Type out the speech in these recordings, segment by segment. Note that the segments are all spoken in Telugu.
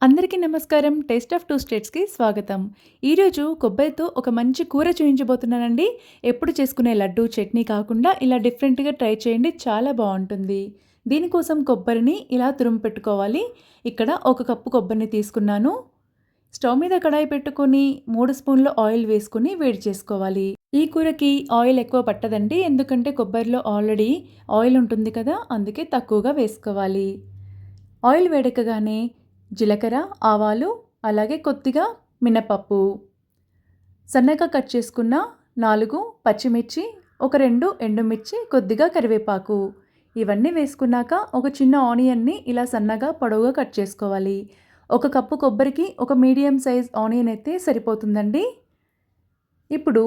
అందరికీ నమస్కారం. టేస్ట్ ఆఫ్ 2 స్టేట్స్‌కి స్వాగతం. ఈరోజు కొబ్బరితో ఒక మంచి కూర చూయించబోతున్నానండి. ఎప్పుడు చేసుకునే లడ్డు, చట్నీ కాకుండా ఇలా డిఫరెంట్‌గా ట్రై చేయండి. చాలా బావుంటుంది. దీనికోసం కొబ్బరిని ఇలా తురుము పెట్టుకోవాలి. ఇక్కడ ఒక కప్పు కొబ్బరిని తీసుకున్నాను. స్టవ్ మీద కడాయి పెట్టుకొని 3 స్పూన్ల ఆయిల్ వేసుకొని వేడి చేసుకోవాలి. ఈ కూరకి ఆయిల్ ఎక్కువ పట్టదండి. ఎందుకంటే కొబ్బరిలో ఆల్రెడీ ఆయిల్ ఉంటుంది కదా! అందుకే తక్కువగా వేసుకోవాలి. ఆయిల్ వేడెక్కగానే జీలకర్ర, ఆవాలు, అలాగే కొద్దిగా మినపప్పు, సన్నగా కట్ చేసుకున్న 4 పచ్చిమిర్చి, ఒక 2 ఎండుమిర్చి, కొద్దిగా కరివేపాకు ఇవన్నీ వేసుకున్నాక ఒక చిన్న ఆనియన్ని ఇలా సన్నగా పొడవుగా కట్ చేసుకోవాలి. ఒక కప్పు కొబ్బరికి ఒక మీడియం సైజ్ ఆనియన్ అయితే సరిపోతుందండి. ఇప్పుడు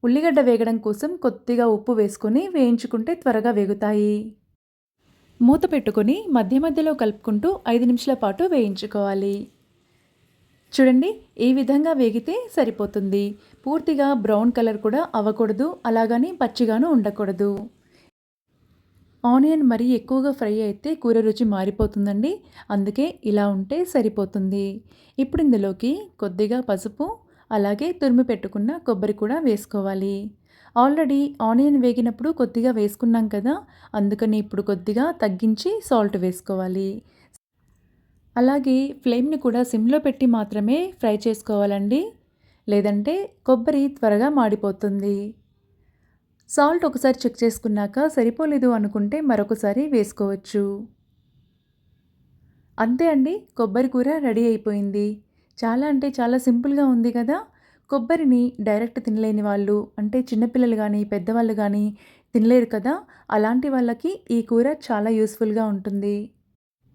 ఉల్లిగడ్డ వేగడం కోసం కొద్దిగా ఉప్పు వేసుకొని వేయించుకుంటే త్వరగా వేగుతాయి. మూత పెట్టుకొని మధ్య మధ్యలో కలుపుకుంటూ 5 నిమిషాల పాటు వేయించుకోవాలి. చూడండి, ఈ విధంగా వేగితే సరిపోతుంది. పూర్తిగా బ్రౌన్ కలర్ కూడా అవ్వకూడదు, అలాగని పచ్చిగాను ఉండకూడదు. ఆనియన్ మరీ ఎక్కువగా ఫ్రై అయితే కూర రుచి మారిపోతుందండి. అందుకే ఇలా ఉంటే సరిపోతుంది. ఇప్పుడు ఇందులోకి కొద్దిగా పసుపు, అలాగే తురిమి పెట్టుకున్న కొబ్బరి కూడా వేసుకోవాలి. ఆల్రెడీ ఆనియన్ వేగినప్పుడు కొద్దిగా వేసుకున్నాం కదా! అందుకని ఇప్పుడు కొద్దిగా తగ్గించి సాల్ట్ వేసుకోవాలి. అలాగే ఫ్లేమ్‌ని కూడా సిమ్‌లో పెట్టి మాత్రమే ఫ్రై చేసుకోవాలండి. లేదంటే కొబ్బరి త్వరగా మాడిపోతుంది. సాల్ట్ ఒకసారి చెక్ చేసుకున్నాక సరిపోలేదు అనుకుంటే మరొకసారి వేసుకోవచ్చు. అంతే అండి, కొబ్బరి కూర రెడీ అయిపోయింది. చాలా అంటే చాలా సింపుల్‌గా ఉంది కదా! కొబ్బరిని డైరెక్ట్ తినలేని వాళ్ళు, అంటే చిన్నపిల్లలు గానీ, పెద్దవాళ్ళు గానీ తినలేరు కదా! అలాంటి వాళ్ళకి ఈ కూర చాలా యూస్‌ఫుల్‌గా ఉంటుంది.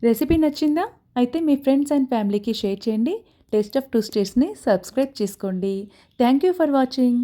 రెసిపీ నచ్చిందా? అయితే మీ ఫ్రెండ్స్ అండ్ ఫ్యామిలీకి షేర్ చేయండి. టేస్ట్ ఆఫ్ 2 స్టేట్స్‌ని సబ్స్క్రైబ్ చేసుకోండి. Thank you for watching.